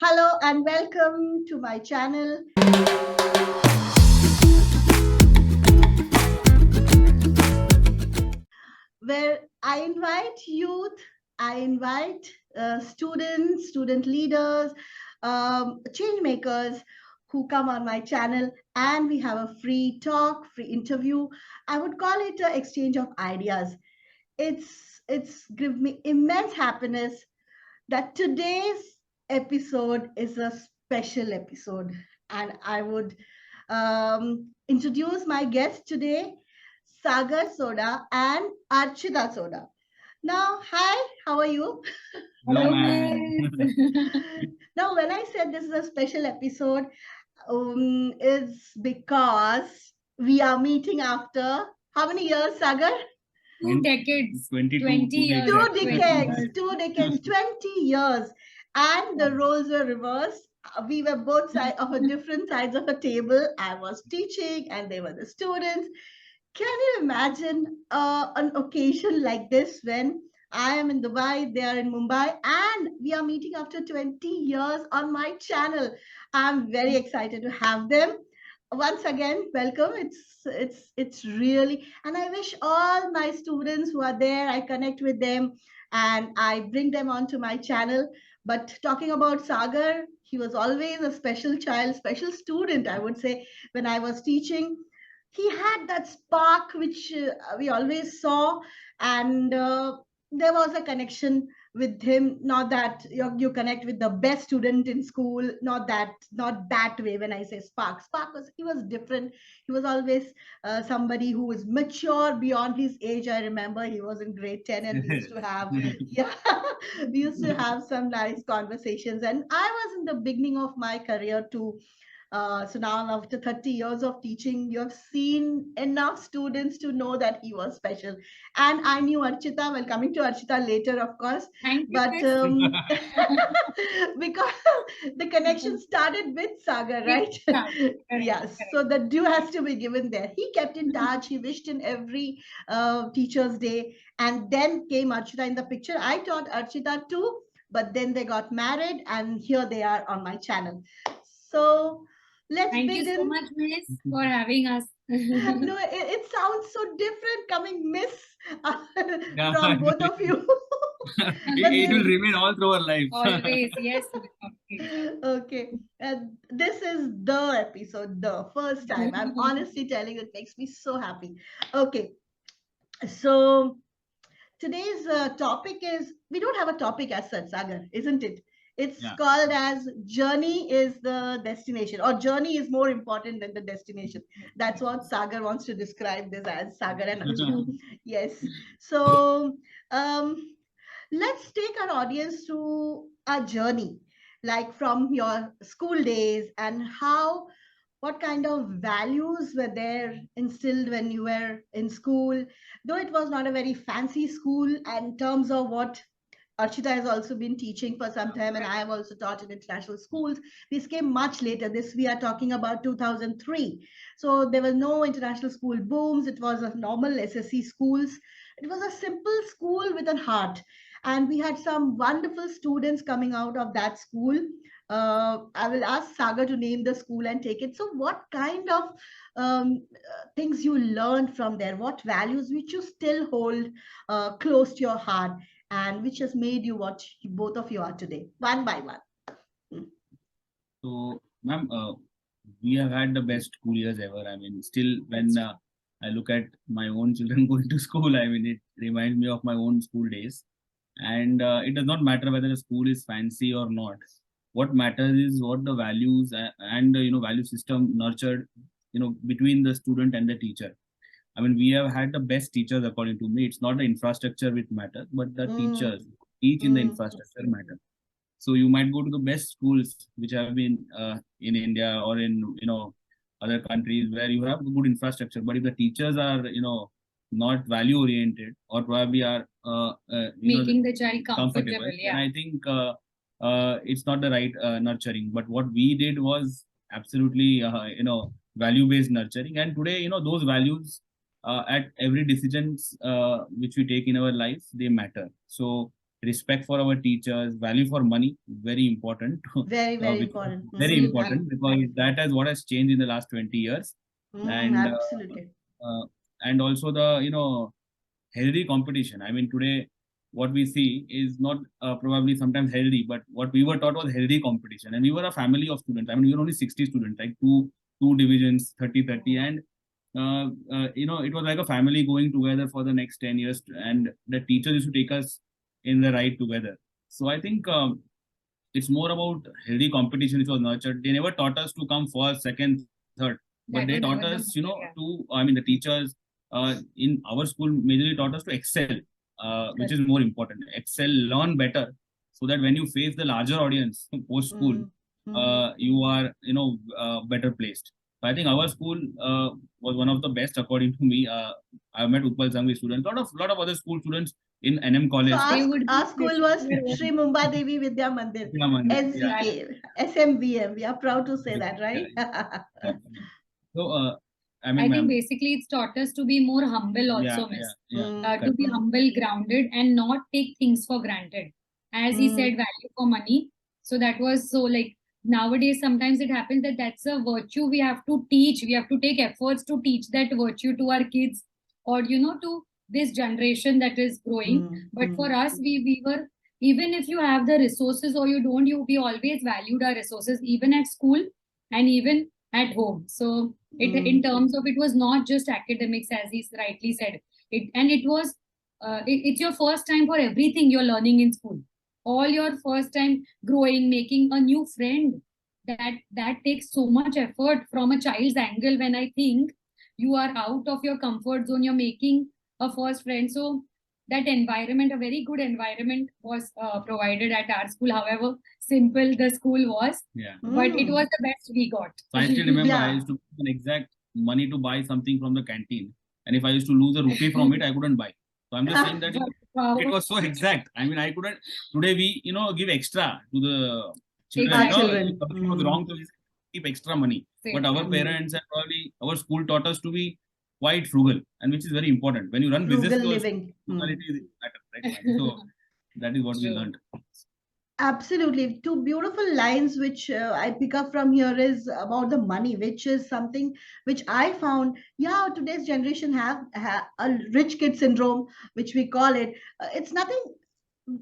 Hello and welcome to my channel. Where I invite youth, I invite students, student leaders, change makers who come on my channel, and we have a free talk, free interview. I would call it an exchange of ideas. It's give me immense happiness that today's episode is a special episode, and I would introduce my guests today, Sagar Soda and Archita Soda. Now, hi, how are you? Hello, Hello, ma'am. Now, when I said this is a special episode, it's because we are meeting after how many years, Sagar? 2 decades, 22, 20 years. Two 20 decades, years. 2 decades, 20 years. And the roles were reversed. We were both sides of a different sides of a table. I was teaching and they were the students. Can you imagine an occasion like this when I am in Dubai, they are in Mumbai, and we are meeting after 20 years on my channel? I'm very excited to have them. Once again, welcome. It's really, and I wish all my students who are there, I connect with them and I bring them onto my channel. But talking about Sagar, he was always a special child, special student, I would say, when I was teaching. He had that spark which we always saw, and there was a connection with him. Not that you connect with the best student in school, not that way. When I say spark was, he was different. He was always somebody who was mature beyond his age. I remember he was in grade 10 and we used to have, yeah, we used to have some nice conversations, and I was in the beginning of my career too. So now, after 30 years of teaching, you have seen enough students to know that he was special. And I knew Archita. Well, coming to Archita later, of course, Thank you, but miss. because the connection started with Sagar, right? Correct, Yes. So correct. the due has to be given there. He kept in touch. He wished in every Teacher's Day, and then came Archita in the picture. I taught Archita too, but then they got married, and here they are on my channel. So let's Thank you so begin. much, miss, for having us. No, it sounds so different coming miss Yeah, from both of you. But it will remain all through our life. Always, yes. Okay. okay, this is the episode, the first time. I'm honestly telling you, it makes me so happy. Okay, so today's topic is, we don't have a topic as such, Sagar, isn't it? It's Yeah. called as journey is the destination, or journey is more important than the destination. That's what Sagar wants to describe this as, Sagar and Archana. Yes. So um, let's take our audience through a journey, like from your school days, and how, what kind of values were there instilled when you were in school, though it was not a very fancy school. And in terms of what Archita has also been teaching for some time, and I have also taught in international schools. This came much later. This, we are talking about 2003. So there were no international school booms. It was a normal SSC schools. It was a simple school with a heart. And we had some wonderful students coming out of that school. I will ask Sagar to name the school and take it. So, what kind of things you learned from there? What values which you still hold close to your heart, and which has made you what both of you are today, one by one? Mm. So, ma'am, we have had the best school years ever. I mean, still, when I look at my own children going to school, I mean, it reminds me of my own school days. And it does not matter whether the school is fancy or not. What matters is what the values and value system nurtured, between the student and the teacher. I mean, we have had the best teachers according to me. It's not the infrastructure which matters, but the Mm, teachers, each in the mm, infrastructure matter. So you might go to the best schools which have been in India or in other countries where you have good infrastructure, but if the teachers are not value oriented or probably are Making the child comfortable, comfortable, then yeah. I think it's not the right nurturing. But what we did was absolutely value based nurturing, and today those values at every decisions which we take in our life, they matter. So respect for our teachers, value for money, very important. Very, very Because important. very Absolutely. important because that is what has changed in the last 20 years. And Absolutely. uh, and also the healthy competition. I mean, today what we see is not probably sometimes healthy, but what we were taught was healthy competition. And we were a family of students. I mean, we were only 60 students, like two divisions, 30, and it was like a family going together for the next 10 years, and the teachers used to take us in the ride together. So I think it's more about healthy competition which was nurtured. They never taught us to come first, second, third, but That they was taught never the us, motive, yeah. I mean, the teachers in our school majorly taught us to excel, which is Correct. more important. Excel, learn better, so that when you face the larger audience post school, you are, better placed. So I think our school was one of the best according to me. I met Utpal Sangvi students, lot of other school students in NM So college. They would be our school pushing was their Sri own. Mumba Devi Vidya Mandir, Yeah, Mandir. Yeah, That, SGK, SMVM. We are proud to say yeah, that, yeah, right? yeah. So, I mean, I think ma'am, basically it's taught us to be more humble yeah, also, yeah, miss. yeah, To correct. be humble, grounded, and not take things for granted. As he said, value for money. So that was so like nowadays, sometimes it happens that that's a virtue we have to teach. We have to take efforts to teach that virtue to our kids or, to this generation that is growing. But for us, we were, even if you have the resources or you don't, we always valued our resources, even at school and even at home. So it in terms of it was not just academics as he rightly said it was it's your first time for everything you're learning in school, all your first time growing, making a new friend. That takes so much effort from a child's angle. When I think you are out of your comfort zone, you're making a first friend. So that environment, a very good environment was provided at our school, however simple the school was, Yeah. but it was the best we got. So I still remember I Yeah. used to put an exact money to buy something from the canteen, and if I used to lose a rupee from it, I couldn't buy. So I'm just saying that Wow. it was so exact. I mean, I couldn't. Today we give extra to the children. Our You know, Exactly. if children. something was wrong, so we keep extra money. But Same. our parents and probably our school taught us to be quite frugal, and which is very important. When you run business, Frugal so living. frugality is better, right? So that is what we True. learned. Absolutely. Two beautiful lines which I pick up from here is about the money, which is something which I found, yeah, today's generation have a rich kid syndrome, which we call it. It's nothing,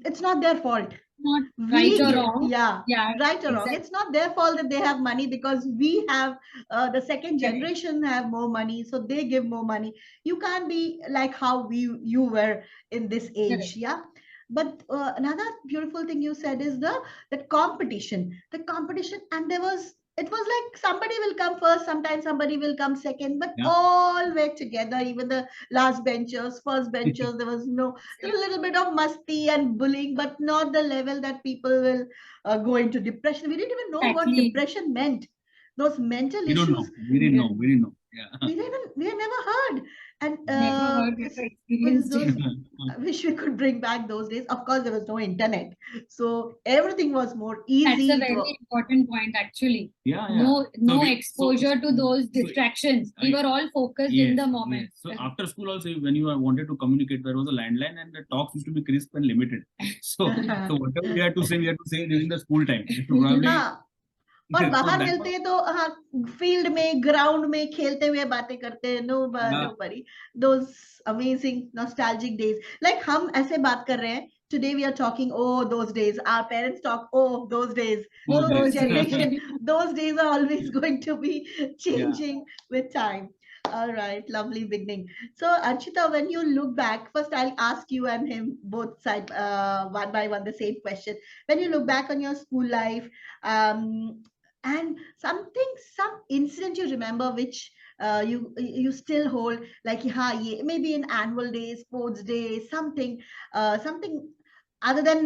it's not their fault. Not right or We, wrong. yeah, Yeah, right or wrong. exactly. It's not their fault that they have money because we have, the second Correct. generation have more money, so they give more money. You can't be like how you were in this Correct. age, yeah. But another beautiful thing you said is the competition, and there was, it was like somebody will come first, sometimes somebody will come second, but Yeah. all were together, even the last benchers, first benchers. There was no, there was a little bit of musty and bullying, but not the level that people will go into depression. We didn't even know what Exactly. depression meant. Those mental We don't know. issues, We didn't know. Didn't. We didn't know. Yeah. we had never heard. And Never heard, never experienced it. those, I wish we could bring back those days. Of course, there was no internet, so everything was more That's a easy. It was, very important point, actually. Yeah, yeah. No, So no we exposure to those so distractions. We were all focused in yes, the moment. yes. So after school also, when you wanted to communicate, there was a landline, and the talks used to be crisp and limited. So whatever we had to say during the school time. Probably. हाँ, और So बाहर that मिलते was, हैं तो हाँ, field में, ground में खेलते हुए बातें करते हैं. नो, yeah, नो बरी. Those amazing nostalgic days, like हम ऐसे बात कर रहे हैं. Today we are talking, oh, those days. Our parents talk, oh, those days. those So days. Those days. generation, those days are always going to be Yeah. changing with time. All right, lovely beginning. So Archita, when you look back, first I'll ask you and him both side, one by one, the same question. When you look back on your school life, and some incident you remember which you still hold, like, yeah, maybe in annual day, sports day, something other than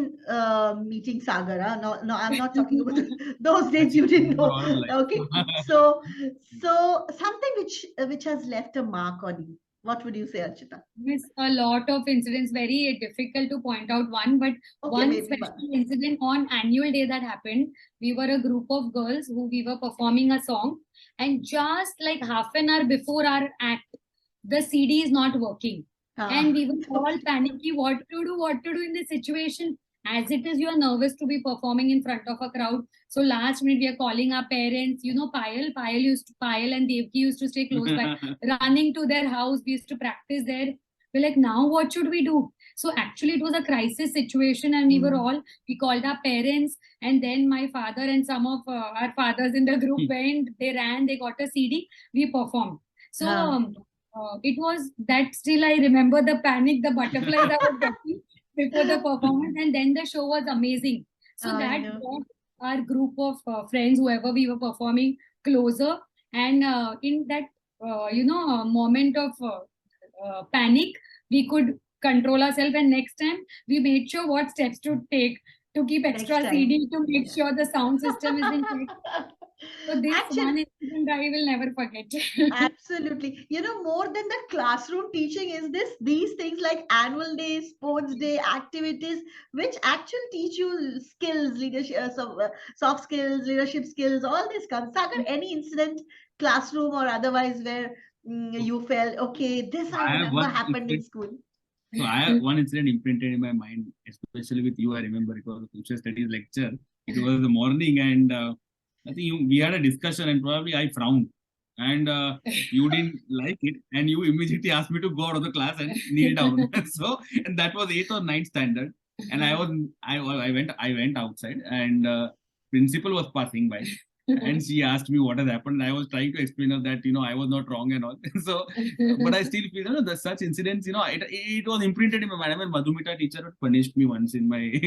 meeting Sagar. No, no, I'm not talking about those days you Achievement didn't for know. oral life. Okay, so something which has left a mark on you. What would you say, Archita? Miss, a lot of incidents, very difficult to point out one, but Okay, one maybe. special incident on annual day that happened. We were a group of girls who we were performing a song, and just like half an hour before our act, the CD is not working. And we were all panicky, what to do in this situation. As it is, you are nervous to be performing in front of a crowd. So last minute we are calling our parents. You know, Payal and Devki used to stay close by, running to their house. We used to practice there. We're like, now what should we do? So actually, it was a crisis situation, and we called our parents, and then my father and some of our fathers in the group went. They ran. They got a CD. We performed. So it was that. Still, I remember the panic, the butterflies I was getting before the performance, and then the show was amazing. So that brought our group of friends, whoever we were performing, closer. And in that moment of panic, we could control ourselves, and next time we made sure what steps to take to keep extra CD to make sure the sound system is in check. So this one incident I will never forget. Absolutely. You know, more than the classroom teaching is these things like annual day, sports day, activities, which actually teach you skills, leadership, soft skills, leadership skills, all this comes. Sagar, any incident, classroom or otherwise, where you felt, okay, this I remember happened in school? So I have one incident imprinted in my mind, especially with you. I remember it was a social studies lecture. It was the morning, and I think we had a discussion, and probably I frowned, and you didn't like it, and you immediately asked me to go out of the class and kneel down. So, and that was 8th or 9th standard, and I went outside, and principal was passing by. And she asked me what has happened. I was trying to explain her that I was not wrong and all. So, but I still feel the such incidents. It was imprinted in my mind. I mean, Madhumita teacher punished me once in my.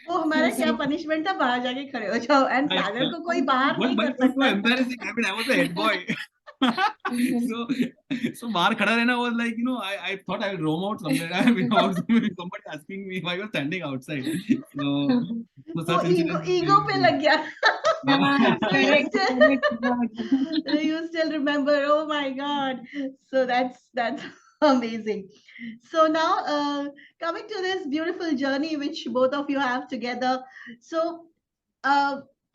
वो हमारा क्या punishment था, बाहर जाके खड़े हो जाओ, and सागर को कोई बाहर नहीं कर सकता. But it was so embarrassing. I mean, I was the head boy. so बाहर खड़ा रहना was like, I thought I will roam out somewhere. I mean, somebody asking me if I was standing outside. So such ego पे लग गया. You still remember? Oh my God! So that's amazing. So now, coming to this beautiful journey which both of you have together. So,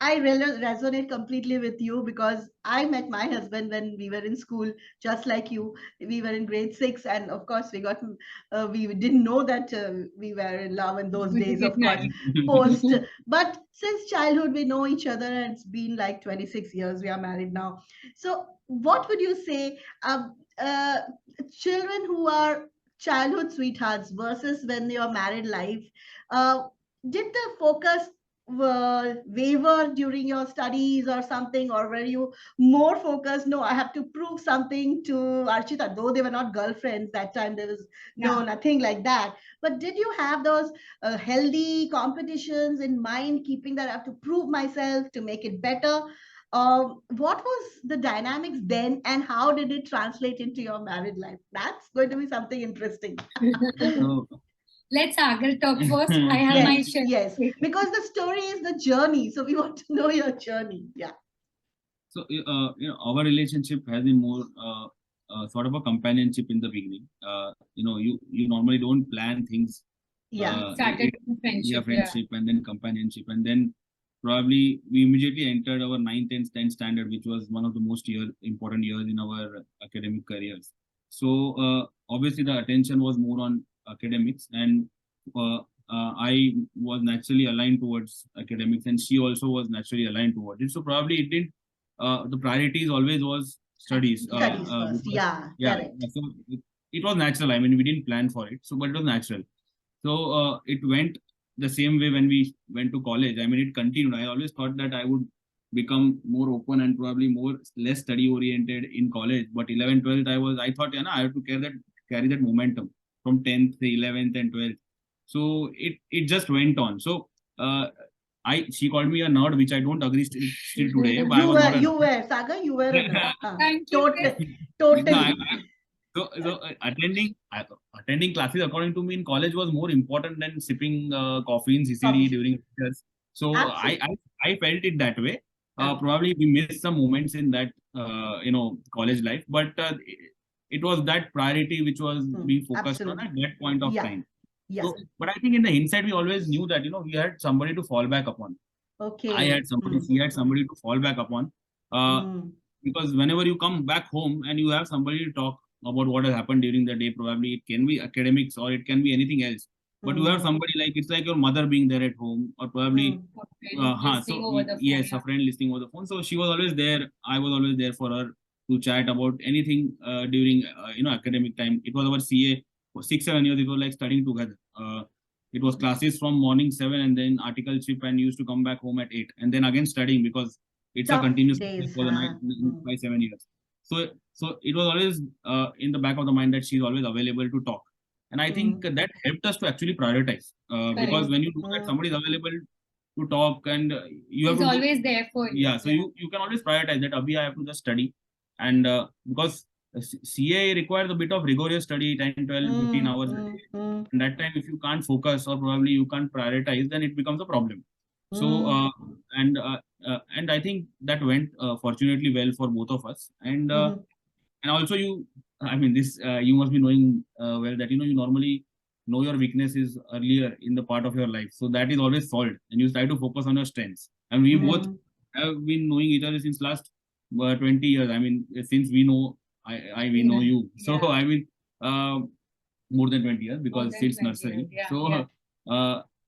I really resonate completely with you because I met my husband when we were in school, just like you. We were in grade 6, and of course, we didn't know that we were in love in those days, of course, post. But since childhood, we know each other, and it's been like 26 years. We are married now. So, what would you say? Children who are childhood sweethearts versus when your married life, did the focus waver during your studies or something, or were you more focused? No, I have to prove something to Archita, though they were not girlfriends that time. There was nothing like that. But did you have those healthy competitions in mind, keeping that I have to prove myself to make it better? What was the dynamics then, and how did it translate into your married life? That's going to be something interesting. Let's Agar talk first. I have my share. Yes, because the story is the journey, so we want to know your journey. Yeah. So our relationship has been more sort of a companionship in the beginning. You normally don't plan things. Started friendship, and then companionship, and then probably we immediately entered our 9th and 10th standard, which was one of the most important years in our academic careers. So obviously the attention was more on academics, and I was naturally aligned towards academics, and she also was naturally aligned towards it. So probably it didn't. The priorities always was studies. Studies first, correct. So it was natural. I mean, we didn't plan for it, but it was natural. So it went the same way when we went to college. I mean, it continued. I always thought that I would become more open and probably less study oriented in college. But 11th, 12th, I thought, I have to carry that momentum from 10th, 11th, and 12th. So it just went on. So she called me a nerd, which I don't agree still today. But you were Saga. You were a nerd. Totally. So attending classes, according to me, in college was more important than sipping coffee in CCD during lectures. So I felt it that way. Probably we missed some moments in that college life, but it was that priority which was being focused on at that point of time. Yes. So, but I think in the hindsight, we always knew that we had somebody to fall back upon. Okay. I had somebody, she had somebody to fall back upon. Because whenever you come back home and you have somebody to talk about what has happened during the day, probably it can be academics or it can be anything else. but you have somebody like, it's like your mother being there at home, or probably Listening over the phone. yes, a friend listening over the phone. So she was always there. I was always there for her to chat about anything during academic time. It was our CA for 6-7 years. It was like studying together. It was classes from morning 7 and then articleship, and used to come back home at 8 and then again studying, because it's a Tough continuous process days. for the night 5-7 years. So it was always in the back of the mind that she's always available to talk. And I think that helped us to actually prioritize, because when you know that somebody is available to talk, and you have He's to always there for you. yeah, so you can always prioritize that. Abhi, I have to just study, and because CA requires a bit of rigorous study, 10, 12, 15 hours a day. And that time, if you can't focus, or probably you can't prioritize, then it becomes a problem. So and I think that went fortunately well for both of us. And also I mean, this you must be knowing well that you normally know your weaknesses earlier in the part of your life, so that is always solved, and you try to focus on your strengths. And we both have been knowing each other since last 20 years. I mean, since we know we know you, so I mean, more than 20 years, because since nursery.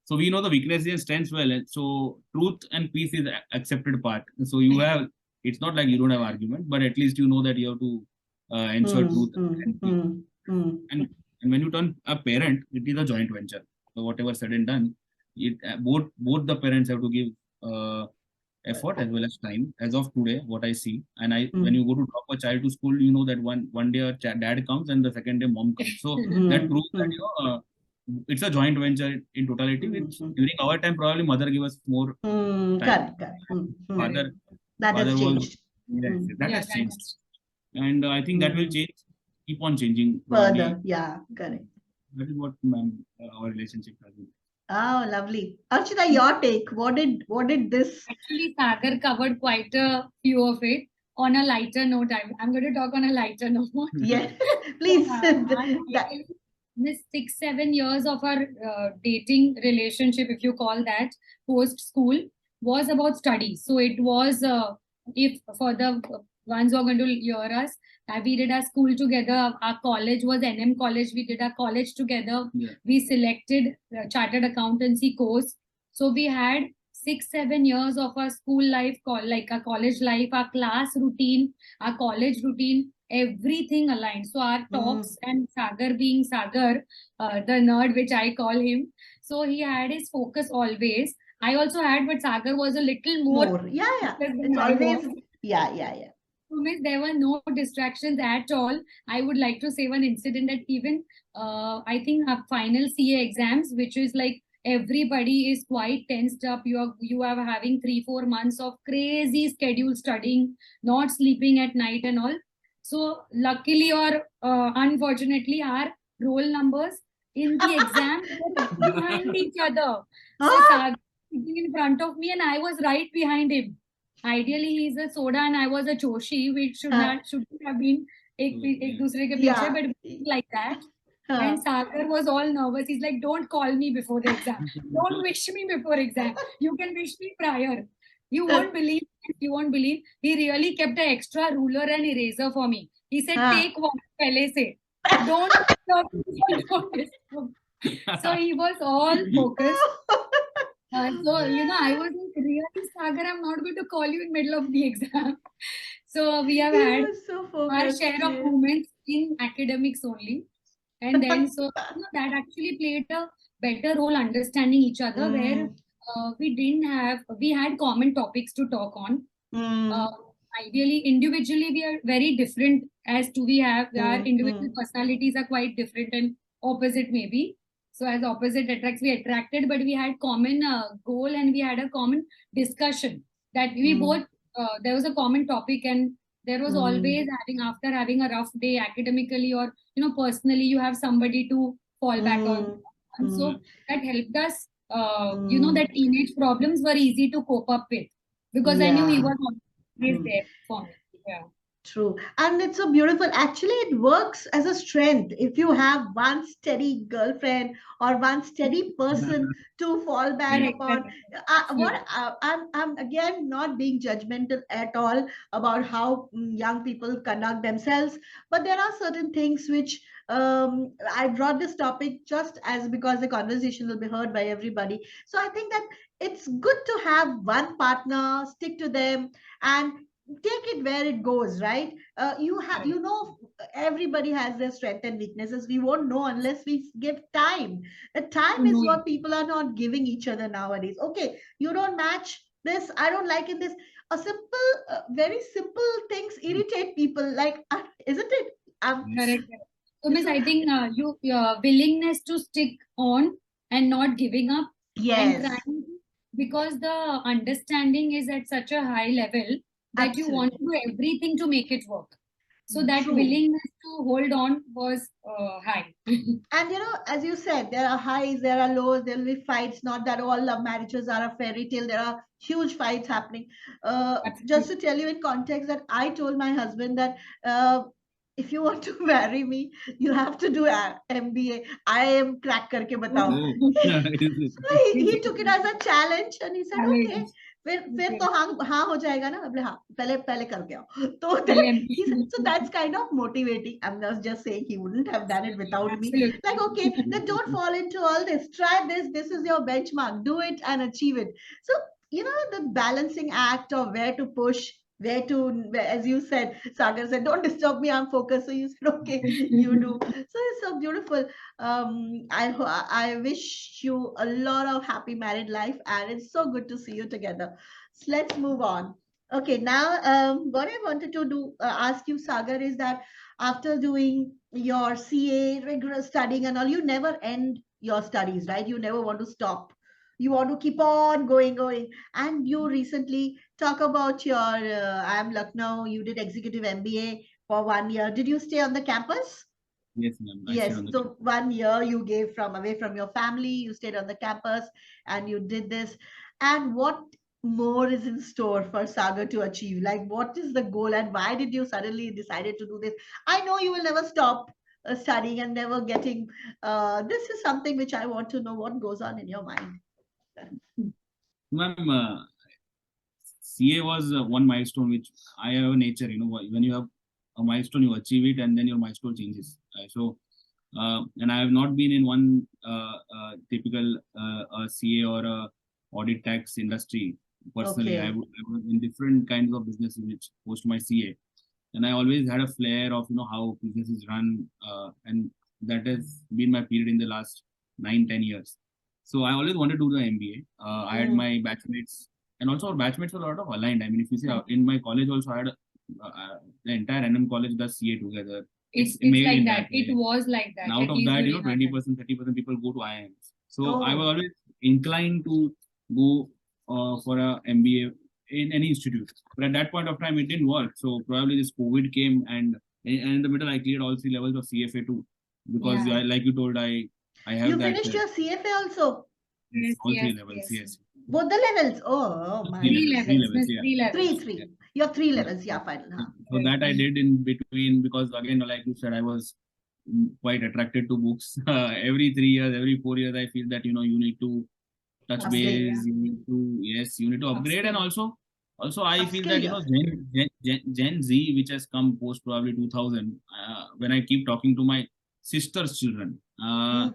So we know the weaknesses and strengths well, and so truth and peace is accepted part. So you have, it's not like you don't have argument, but at least you know that you have to ensure truth and peace. And when you turn a parent, it is a joint venture. So whatever said and done, it both the parents have to give effort as well as time. As of today, what I see, and when you go to drop a child to school, you know that one day a dad comes and the second day mom comes. So that proves that it's a joint venture in totality. Which during our time, probably mother gave us more time. Correct. That has changed. That has changed. And I think that will change, keep on changing. Further, yeah, correct. That is what our relationship has been. Oh, lovely. Archita, your take. What did this? Actually, Sagar covered quite a few of it. On a lighter note, I'm going to talk on a lighter note. Yeah, please. This 6-7 years of our dating relationship, if you call that, post school, was about studies. So it was, if for the ones who are going to hear us, we did our school together. Our college was NM College. We did our college together. We selected chartered accountancy course. So we had 6-7 years of our school life, like our college life, our class routine, our college routine, everything aligned. So our talks, and Sagar being Sagar, the nerd which I call him, so he had his focus always. I also had, but Sagar was a little more. Yeah. It's always, yeah. So, there were no distractions at all. I would like to say one incident that even I think our final CA exams, which is like everybody is quite tensed up. You are having 3-4 months of crazy schedule studying, not sleeping at night and all. So luckily or unfortunately, our roll numbers in the exam were behind each other. So Sagar sitting in front of me and I was right behind him. Ideally, he's a soda and I was a choshi, which shouldn't have been ek dusre ke piche, but like that. And Sagar was all nervous. He's like, don't call me before the exam. Don't wish me before exam. You can wish me prior. You won't believe. You won't believe. He really kept an extra ruler and eraser for me. He said, take one pehle se. Don't disturb. So he was all focused. So, I was like, really, Sagar, I'm not going to call you in middle of the exam. So we have had our share of moments in academics only. And then, so that actually played a better role understanding each other, where we had common topics to talk on. Ideally, individually, we are very different as to our individual personalities are quite different and opposite maybe. So as opposite attracts, we attracted, but we had common goal and we had a common discussion that we both, there was a common topic, and there was always after having a rough day academically or, personally, you have somebody to fall back on. And so that helped us, that teenage problems were easy to cope up with, because I knew he was always there for me. Yeah. True. And it's so beautiful. Actually, it works as a strength. If you have one steady girlfriend or one steady person to fall back Yes. Correct, upon. correct, correct. What Absolutely. I'm again not being judgmental at all about how young people conduct themselves, but there are certain things which I brought this topic just as because the conversation will be heard by everybody. So I think that it's good to have one partner, stick to them, and take it where it goes, right? You have, Correct. you know, everybody has their strengths and weaknesses. We won't know unless we give time. The time To is know what you. people are not giving each other nowadays. Okay, you don't match this, I don't like in this. A simple very simple things irritate people, like isn't it? Yes. Correct, correct. So, Miss, So I think your willingness to stick on and not giving up and yes, trying, because the understanding is at such a high level that you want to absolutely do everything to make it work. So that true. willingness to hold on was high. And you know, as you said, there are highs, there are lows, there will be fights. Not that all love marriages are a fairy tale. There are huge fights happening. Just to Absolutely. tell you in context, that I told my husband that if you want to marry me, you have to do a MBA. I am crack karke batao. Oh, is it? So he took it as a challenge and he said, okay. Challenge. फिर Okay. तो हाँ हो जाएगा ना, बोले हाँ पहले पहले करके आओ. तो then LM. he said, so that's kind of motivating. I'm not just saying he wouldn't have done it without me. Like, Absolutely. okay, then don't fall into all this. Try this. This is your benchmark. Do it and achieve it. So, you know, the balancing act of where to push, as you said, Sagar said, don't disturb me. I'm focused. So you said, okay, you do. So it's so beautiful. I wish you a lot of happy married life, and it's so good to see you together. So let's move on. Okay, now what I wanted to do ask you, Sagar, is that after doing your CA, rigorous studying and all, you never end your studies, right? You never want to stop. You want to keep on going, going. And you recently talk about your I'm Lucknow. You did executive MBA for 1 year. Did you stay on the campus? Yes, ma'am. I stayed Yes, on the so 1 year you gave from away from your family, you stayed on the campus and you did this. And what more is in store for Sagar to achieve? Like, what is the goal and why did you suddenly decided to do this? I know you will never stop studying and never getting. This is something which I want to know what goes on in your mind. ma'am. CA was one milestone which I have a nature. When you have a milestone, you achieve it, and then your milestone changes. And I have not been in one typical CA or audit tax industry personally. Okay. I was in different kinds of businesses which post my CA, and I always had a flair of how businesses run, and that has been my period in the last 9, 10 years. So I always wanted to do the MBA. I had Mm, my batchmates, and also our batchmates were a lot of aligned. I mean, if you see in my college also, I had the entire NM college does CA together. It's It's made like in that. that It way. was like And that. out Like of that, usually 20%, 30% people go to IIMs. So I was oh, always inclined to go for a MBA in any institute. But at that point of time, it didn't work. So probably this COVID came, and in the middle, I cleared all 3 levels of CFA too, because Yeah. like you told, I you have that finished your CFA also? yes, Yes, all three yes, levels. yes. Yes, Both the levels? Oh three my. Three levels, three levels, levels. Miss, Yeah. three Three, levels. Yeah. three. You have three Yeah. levels. Yeah, final. Huh? So Right. that I did in between because again, like you said, I was quite attracted to books. Every 3 years, every 4 years, I feel that you need to touch Update. Upskill, base. yeah. You need to upgrade, and Upskill. also I feel Upskill that yourself. Gen Z, which has come post probably 2000. When I keep talking to my sister's children, Mm,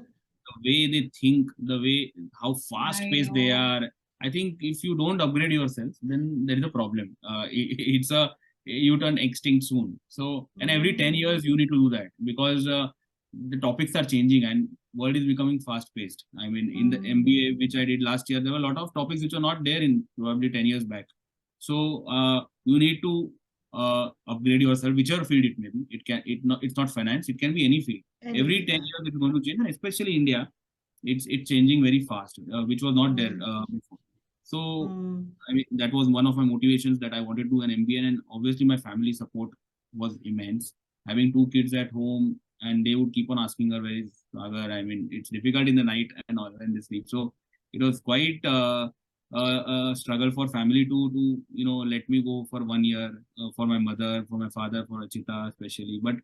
the way they think, the way how fast I paced they know. are. I think if you don't upgrade yourself, then there is a problem. It's a you turn extinct soon. So, and every 10 years you need to do that because the topics are changing and world is becoming fast paced. I mean, in the mm, MBA which I did last year, there were a lot of topics which were not there in probably 10 years back. So you need to upgrade yourself, whichever field it may be. It's not finance. It can be any field. Every anything. 10 Yeah. years it's going to change, and especially India, it's changing very fast, which was not there Mm, before. So mm, I mean that was one of my motivations that I wanted to do an MBA, and obviously my family support was immense. Having 2 kids at home, and they would keep on asking her, "Where is Sagar?" I mean, it's difficult in the night and all when they sleep. So it was quite. struggle for family to let me go for 1 year, for my mother, for my father, for Achita especially. But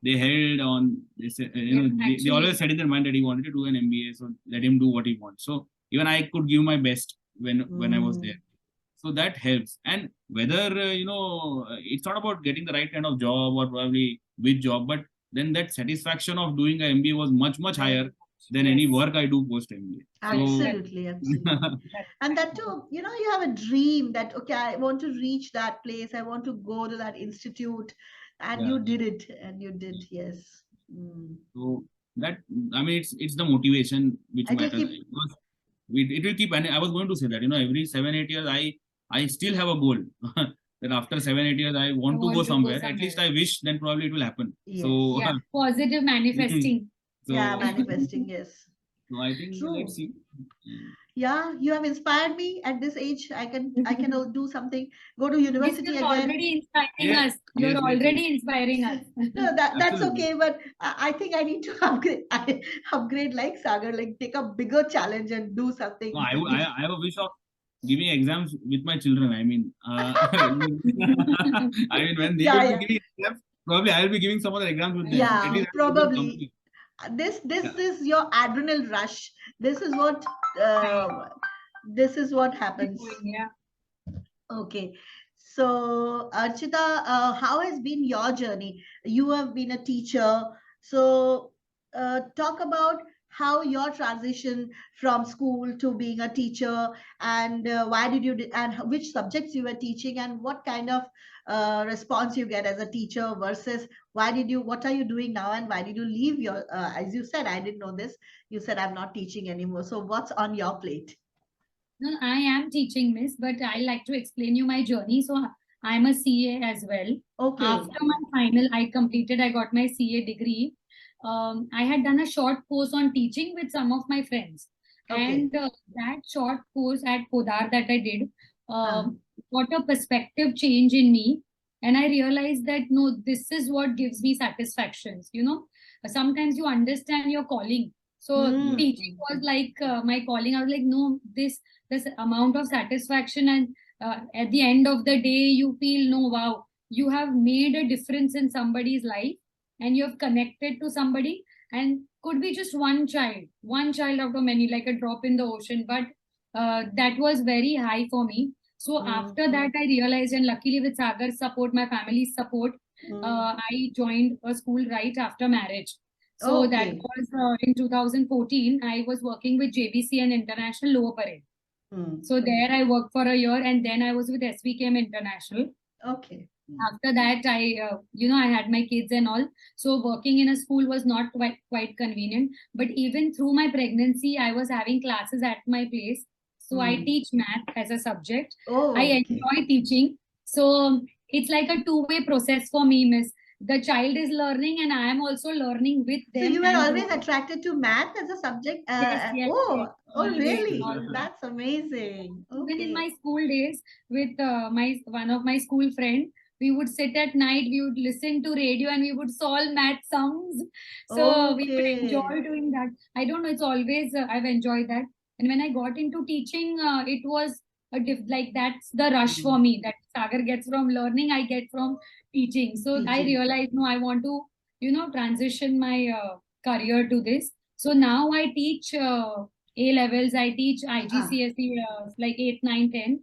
they held on. They said, Yeah, they always actually. said in their mind that he wanted to do an MBA, so let him do what he wants. So even I could give my best when I was there. So that helps. And whether it's not about getting the right kind of job or probably which job, but then that satisfaction of doing a MBA was much higher than any Yes. work I do post MBA. Correct, So correct, Absolutely, absolutely. correct. And that too, you have a dream that, okay, I want to reach that place. I want to go to that institute. And yeah. you did it. And you did, yes. So that, I mean, it's the motivation which It'll matters. keep, Because it will keep. And I was going to say that every 7 8 years I still have a goal that after 7 8 years I I want to go want to go somewhere. At least somewhere. I wish. Then probably it will happen. yes. So Yeah, positive manifesting. Yeah, so manifesting, yes. so I think let's True. see. Mm. Yeah, you have inspired me at this age. I can do something, go to Yes, university you're again. already inspiring Yes, us. You're yes, yes, yes. already inspiring us. No, that's Absolutely. okay, but I think I need to upgrade. Upgrade like Sagar, like take a bigger challenge and do No, something. I have a wish of giving exams with my children. I mean, I mean, when they Yeah, will be yeah, giving exams, probably I will be giving some other exams with them. At yeah, least I will do probably. something. This Yeah, is your adrenal rush. This is what Right. this is what Keep happens. going, yeah. Okay. So, Archita, how has been your journey? You have been a teacher. So, talk about how your transition from school to being a teacher, and why did you, and which subjects you were teaching, and what kind of response you get as a teacher versus what are you doing now, and why did you leave your, as you said, I didn't know this. You said, I'm not teaching anymore. So, what's on your plate? No, I am teaching, miss, but I like to explain you my journey. So I'm a CA as well. Okay. After my final, I got my CA degree. I had done a short course on teaching with some of my friends. Okay. And that short course at Podar that I did Uh, got a perspective change in me. And I realized that no, this is what gives me satisfactions. Sometimes you understand your calling. So yeah, teaching was like my calling. I was like, no, this amount of satisfaction, and at the end of the day you feel, no, wow, you have made a difference in somebody's life, and you have connected to somebody, and could be just one child out of many, like a drop in the ocean, but that was very high for me. So mm, after that I realized, and luckily with Sagar's support, my family's support, mm. I joined a school right after marriage. So that Okay. was in 2014. I was working with JVC and International Lower Parade. Mm. So there I worked for a year, and then I was with SVKM International. Okay. After that, I had my kids and all. So working in a school was not quite convenient. But even through my pregnancy, I was having classes at my place. So I Mm. teach math as a subject. I Oh, okay. enjoy teaching. So it's like a two-way process for me, miss. The child is learning, and I am also learning with So them you were and always growing. attracted to math as a subject? Yes, yes, yes. Oh, Always, really? always. That's amazing. Even in Okay. my school days, with my one of my school friend, we would sit at night, we would listen to radio, and we would solve math sums. So we would Okay. enjoy doing that. I don't know, it's always I've enjoyed that. And when I got into teaching, it was like that's the rush for Mm. me, that Sagar gets from learning, I get from teaching. So I Teaching. realized, no, I want to transition my career to this. So now I teach A levels, I teach Ah, IGCSE, like 8, 9, 10.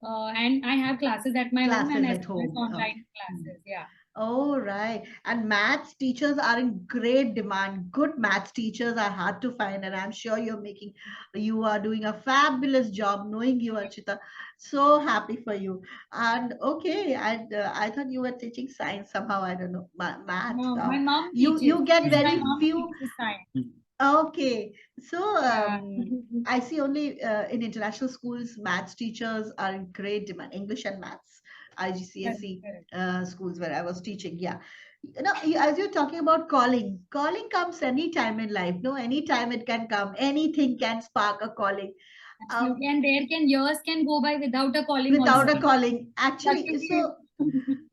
And I have classes at my home, and classes as at well as home. Okay. online classes. Yeah. Oh, right. And maths teachers are in great demand. Good maths teachers are hard to find, and I'm sure you are doing a fabulous job knowing you, Archita. So happy for you. And okay, I thought you were teaching science somehow. I don't know, math. No, my mom You teaches. get Yes, my very mom few. teaches science. Okay, so Yeah. I see only in international schools, maths teachers are in great demand. English and maths, Correct, IGCSE correct. schools where I was teaching. Yeah, as you're talking about calling comes anytime in life. No, anytime it can come. Anything can spark a calling. Absolutely. Um, And years can go by without a calling without also. a calling, actually. Luckily.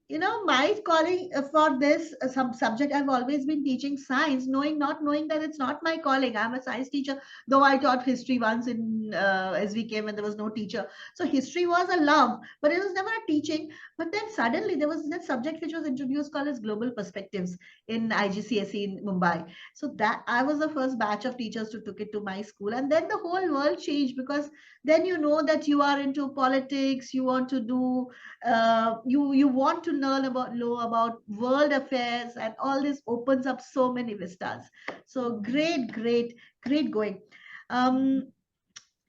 my calling for this subject, I've always been teaching science, not knowing that it's not my calling. I'm a science teacher, though I taught history once in SVK when there was no teacher. So history was a love, but it was never a teaching. But then suddenly there was that subject which was introduced called as global perspectives in IGCSE in Mumbai. So that I was the first batch of teachers to took it to my school, and then the whole world changed, because then you know that you are into politics, you want to do you want to learn about law, about world affairs, and all this opens up so many vistas. So great going. um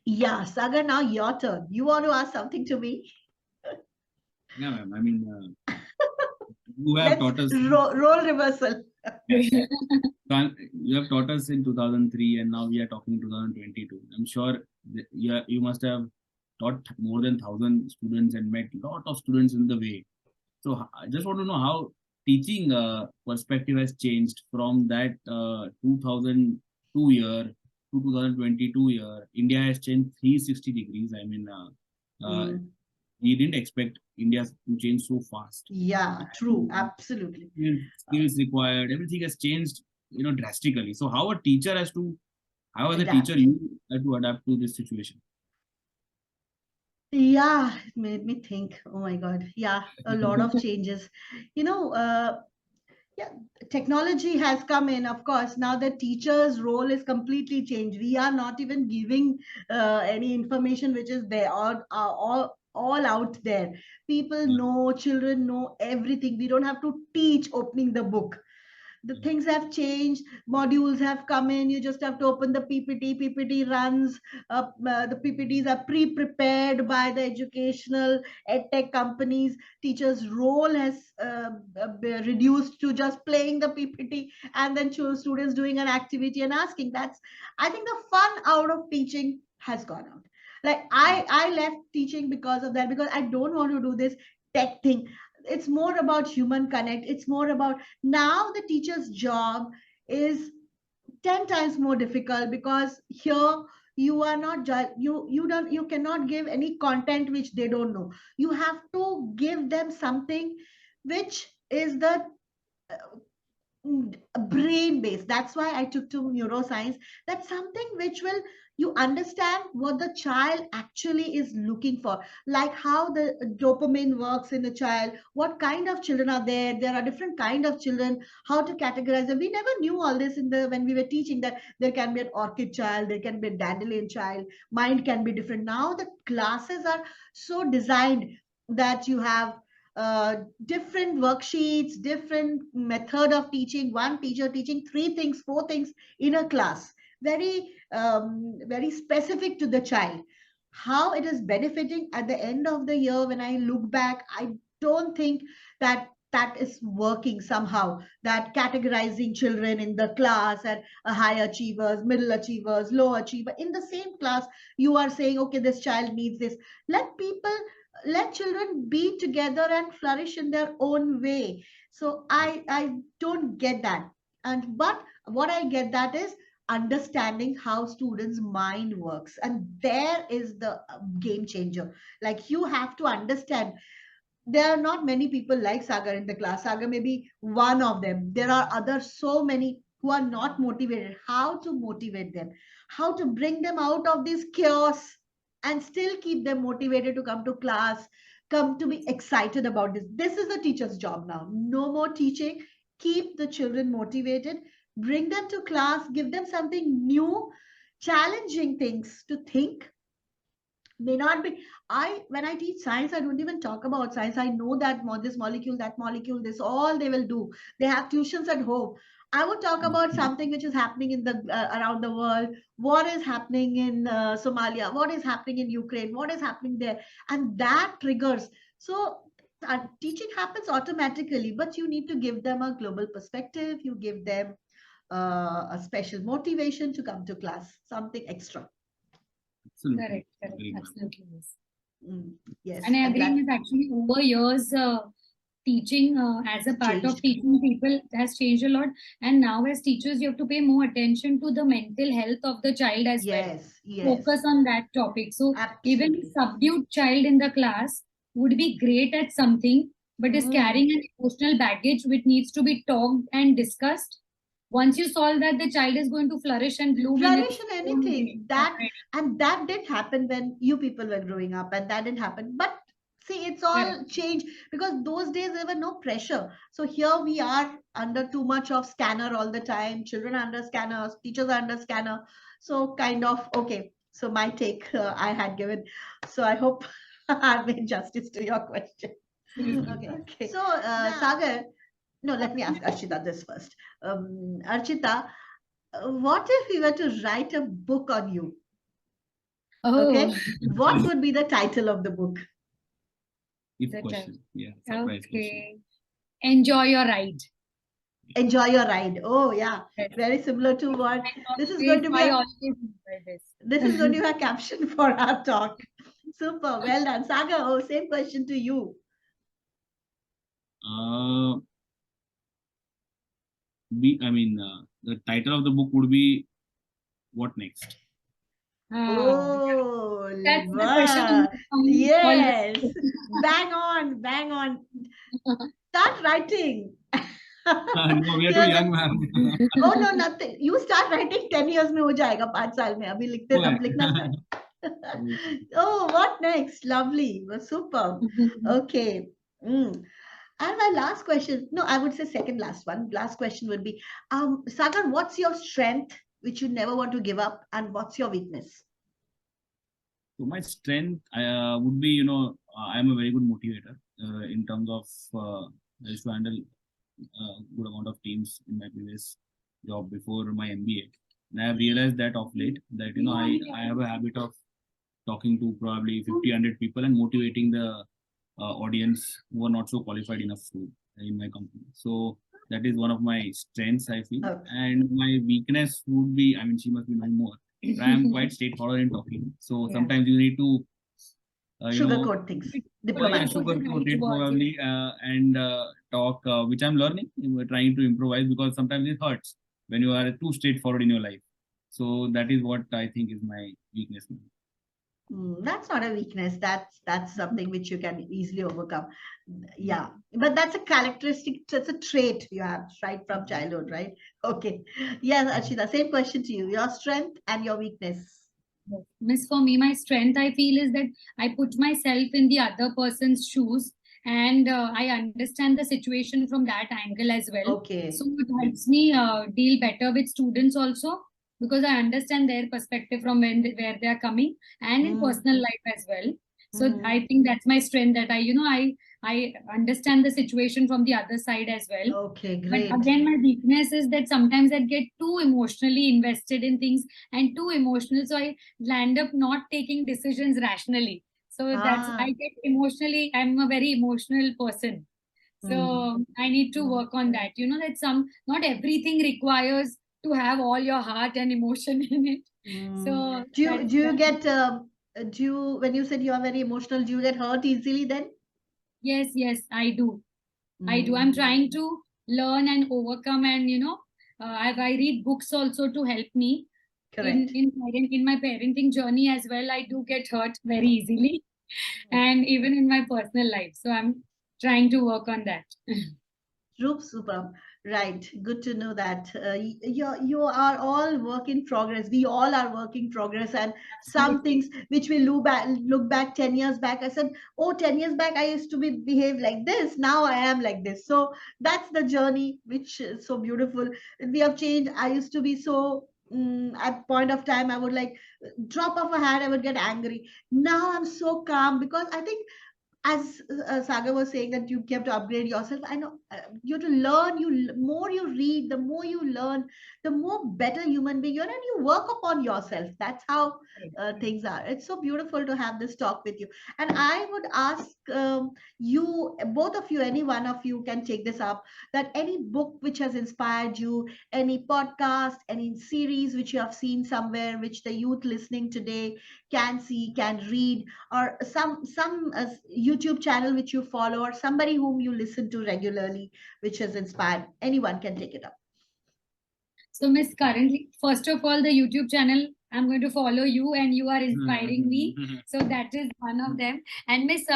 yeah, Sagar, now your turn. You want to ask something to me? Yeah, ma'am. I mean, you have Let's taught us. role reversal. You have taught us in 2003, and now we are talking 2022. I'm sure you must have taught more than 1,000 students and met a lot of students in the way. So I just want to know how teaching perspective has changed from that 2002 year to 2022 year. India has changed 360 degrees. I mean, Mm, we didn't expect India to change so fast. yeah, true, absolutely. Skills required, everything has changed, drastically. So how as a teacher Adapt. you have to adapt to this situation? Yeah, it made me think. Oh my God. Yeah, a lot of changes. You know, yeah, technology has come in, of course. Now the teacher's role is completely changed. We are not even giving any information which is there, all out there. People Yeah, know, children know everything. We don't have to teach opening the book. The yeah, things have changed, modules have come in, you just have to open the ppt runs. The ppts are pre-prepared by the educational edtech companies. Teachers role has reduced to just playing the ppt and then choose students doing an activity and asking. That's, I think, the fun out of teaching has gone out. Like I left teaching because of that, because I don't want to do this tech thing. It's more about human connect. It's more about, now the teacher's job is 10 times more difficult, because here you are not you cannot give any content which they don't know. You have to give them something which is the brain based. That's why I took to neuroscience. That's something which will, you understand what the child actually is looking for, like how the dopamine works in the child, what kind of children are there. There are different kind of children, how to categorize them. We never knew all this in the when we were teaching, that there can be an orchid child, there can be a dandelion child, mind can be different. Now the classes are so designed that you have uh, different worksheets, different method of teaching, one teacher teaching three things, four things in a class, very specific to the child. How it is benefiting at the end of the year, when I look back, I don't think that that is working somehow. That categorizing children in the class and high achievers, middle achievers, low achiever in the same class, you are saying, okay, this child needs this. Let children be together and flourish in their own way. So I don't get that. And but what I get, that is understanding how students mind works, and there is the game changer. Like, you have to understand, there are not many people like Sagar in the class. Sagar may be one of them. There are others, so many who are not motivated. How to motivate them? How to bring them out of this chaos and still keep them motivated to come to class, come to be excited about this. This is the teacher's job now. No more teaching. Keep the children motivated. Bring them to class. Give them something new, challenging things to think. May not be. I When I teach science, I don't even talk about science. I know that this molecule, that molecule, this all they will do. They have tuitions at home. I would talk about something which is happening in the around the world. What is happening in Somalia? What is happening in Ukraine? What is happening there? And that triggers. So teaching happens automatically, but you need to give them a global perspective. You give them a special motivation to come to class, something extra. absolutely. Correct, Agree, ma'am. absolutely, yes. Mm, yes, And I and agree, that is actually over years, teaching as a part of changed. teaching people has changed a lot. And now, as teachers, you have to pay more attention to the mental health of the child as well. Yes, yes, Focus on that topic. So, even a absolutely. subdued child in the class would be great at something, but is carrying an emotional baggage which needs to be talked and discussed. Once you solve that, the child is going to flourish and bloom in its Flourish in own way anything that, already. and that did happen when you people were growing up, and that didn't happen. But see, it's Correct. all changed because those days there were no pressure. So here we are under too much of scanner all the time. Children are under scanners, teachers are under scanner. So kind of okay. So my take I had given. So I hope I made justice to your question. Absolutely. Okay. So Sagar, no, let me ask Archita this first. Archita, what if we were to write a book on you? Oh, Okay, what would be the title of the book? If the question. Yeah, surprise question. okay. Enjoy your ride. Enjoy your ride. Oh yeah, Yes. very similar to what I this is going to be. always enjoy this. This is going to be a caption for our talk. Super, well done, Saga. Oh, same question to you. The title of the book would be What Next? Oh, That's the question on wow. my mind Yes, always. bang on, bang on. Start writing. No, we are too Here's young, a, ma'am. oh no, nothing. You start writing 10 years में हो जाएगा 5 साल में अभी लिखते Oh, अब लिखना start. Oh, what next? Lovely. Well, super. Okay. Mm. And my last question, no, I would say second last one. Last question would be, Sagar, what's your strength which you never want to give up, and what's your weakness? So my strength would be, I'm a very good motivator in terms of I used to handle good amount of teams in my previous job before my MBA. And I have realized that of late that, I have a habit of talking to probably 50, 100 people and motivating the audience who are not so qualified enough to in my company. So that is one of my strengths, I feel. Okay. And my weakness would be, she must be knowing more. But I am quite straightforward in talking. So Yeah. sometimes you need to, Sugarcoat things. Diplomatic. sugarcoat it probably and talk, which I'm learning. We're trying to improvise because sometimes it hurts when you are too straightforward in your life. So that is what I think is my weakness. That's not a weakness. That's something which you can easily overcome. Yeah, but that's a characteristic. That's a trait you have right from childhood, right? Okay. Yes, Archita. Same question to you. Your strength and your weakness. Yes. Miss, for me, my strength I feel is that I put myself in the other person's shoes and I understand the situation from that angle as well. Okay. So it helps me deal better with students also because I understand their perspective from where they are coming and in personal life as well. So I think that's my strength that I understand the situation from the other side as well. Okay, But great. again, my weakness is that sometimes I get too emotionally invested in things and too emotional. So I land up not taking decisions rationally. So I get emotionally, I'm a very emotional person. So I need to work on that. That not everything requires to have all your heart and emotion in it. So do you get when you said you are very emotional, do you get hurt easily then? Yes, I do. I'm trying to learn and overcome, and I read books also to help me. Correct. In my parenting journey as well. I do get hurt very easily, and even in my personal life. So I'm trying to work on that. Super. Right. Good to know that you are all work in progress. We all are work in progress, and some things which we look back 10 years back. I said, oh, 10 years back I used to behave like this. Now I am like this. So that's the journey, which is so beautiful. We have changed. I used to be so. At point of time, I would like drop off a hat. I would get angry. Now I'm so calm because I think as Saga was saying that you kept to upgrade yourself. I know you have to learn. More you read, the more you learn, the more better human being you're, and you work upon yourself. That's how things are. It's so beautiful to have this talk with you. And I would ask you, both of you, any one of you can take this up. That any book which has inspired you, any podcast, any series which you have seen somewhere, which the youth listening today can see, can read, or some YouTube channel which you follow, or somebody whom you listen to regularly, which has inspired. Anyone can take it up. So, Miss, currently, first of all, the YouTube channel, I'm going to follow you, and you are inspiring me. So that is one of them. And Miss,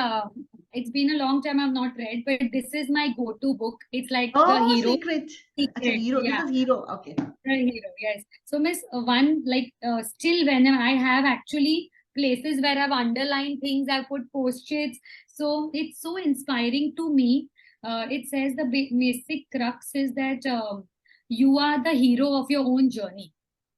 It's been a long time I've not read, but this is my go-to book. It's like the Oh, hero Secret. Acha, secret. Hero. This Yeah, is Hero. Okay. the hero. Yes. So, Miss, one like still when I have actually places where I've underlined things, I've put post-its. So it's so inspiring to me. It says the basic crux is that you are the hero of your own journey.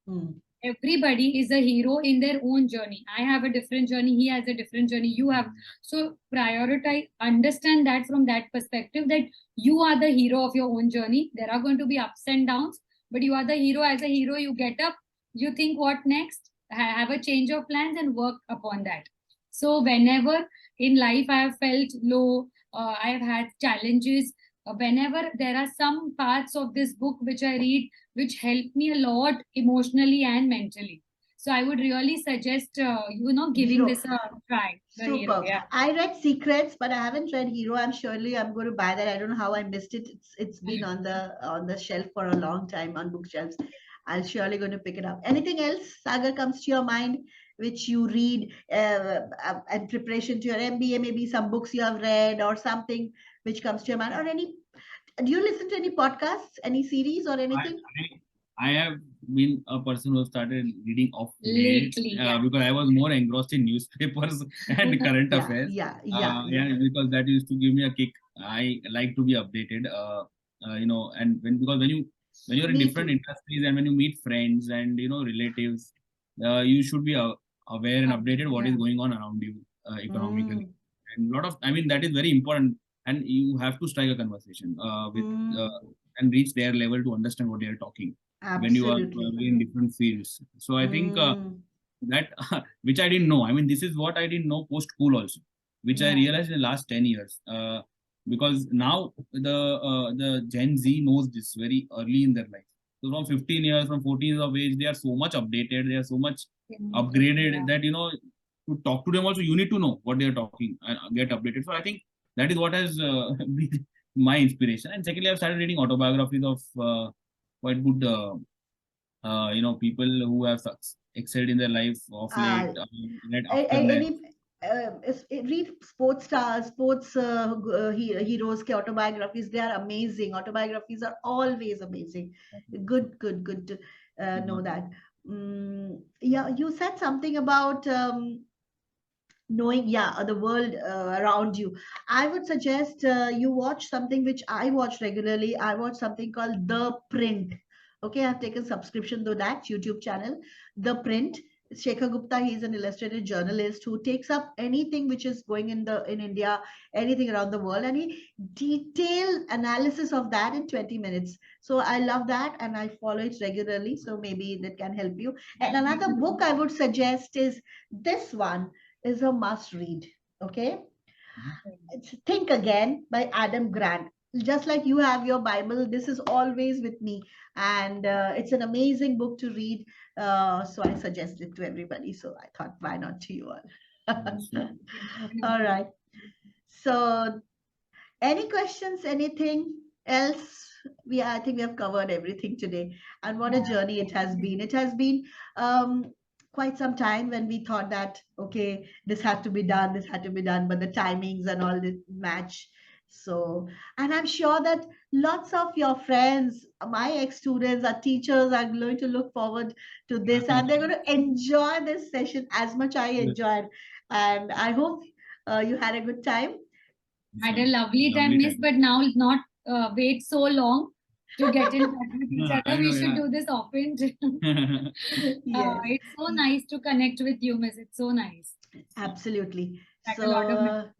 Hmm. Everybody is a hero in their own journey. I have a different journey, he has a different journey, you have. So prioritize, understand that from that perspective, that you are the hero of your own journey. There are going to be ups and downs, but you are the hero. As a hero, you get up, you think what next, have a change of plans and work upon that. So whenever in life I have felt low, I have had challenges, whenever there are some parts of this book which I read which helped me a lot emotionally and mentally. So I would really suggest, giving Hero. this a try. The hero, Superb. yeah. I read Secrets, but I haven't read Hero. I'm going to buy that. I don't know how I missed it. It's been on the shelf for a long time on bookshelves. I'll surely going to pick it up. Anything else, Sagar, comes to your mind which you read in preparation to your MBA? Maybe some books you have read or something which comes to your mind, or any. Do you listen to any podcasts, any series, or I, anything? I have been a person who started reading off late Lately, yeah. because I was more engrossed in newspapers and current Yeah, affairs. yeah, yeah, yeah. Yeah, because that used to give me a kick. I like to be updated. And because when you're in Me different too. industries and when you meet friends and relatives, you should be aware and updated what is Yeah. going on around you economically. Mm, And lot of, I mean, that is very important. And you have to strike a conversation with mm, and reach their level to understand what they are talking when you are absolutely. in different fields. So I think Mm, that which I didn't know. I mean, this is what I didn't know post school also, which I yeah. realized in the last 10 years. Because now the Gen Z knows this very early in their life. So from 15 years, from 14 years of age, they are so much updated, they are so much upgraded Yeah. that to talk to them also you need to know what they are talking and get updated. So I think that is what has been my inspiration. And secondly, I've started reading autobiographies of quite good people who have excelled in their life of late, Uh, late after that. any read sports stars, sports heroes के autobiographies. They are amazing. Autobiographies are always amazing. Good to know that. Yeah, you said something about knowing, yeah, the world around you. I would suggest you watch something which I watch regularly. I watch something called The Print. Okay, I've taken subscription to that YouTube channel, The Print. Shekhar Gupta, he's an illustrated journalist who takes up anything which is going in India, anything around the world, and he detailed analysis of that in 20 minutes. So I love that and I follow it regularly. So maybe that can help you. And another book I would suggest is this one, is a must read. Okay, it's Think Again by Adam Grant. Just like you have your Bible, this is always with me, and it's an amazing book to read. So I suggest it to everybody. So I thought, why not to you all? All right. So, any questions? Anything else? I think we have covered everything today, and what a journey it has been. It has been um, quite some time when we thought that okay, this had to be done, this had to be done, but the timings and all didn't match. So, and I'm sure that lots of your friends, my ex-students, our teachers are going to look forward to this, and they're going to enjoy this session as much I Yes, enjoyed. And I hope you had a good time. Had a same. lovely time, Lovely Miss, time. but now not wait so long to get in touch with each I other. We know, should yeah. do this often. Yes, It's so nice to connect with you, Miss. It's so nice. absolutely. Had a lot of So,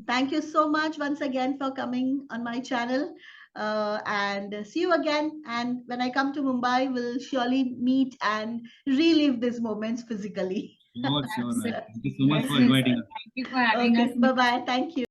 thank you so much once again for coming on my channel. And see you again. And when I come to Mumbai, we'll surely meet and relive these moments physically. Sure, sure, man. absolutely. Thank you so much Yes, for Miss. inviting us. Thank you for having us. Okay, bye bye. Thank you.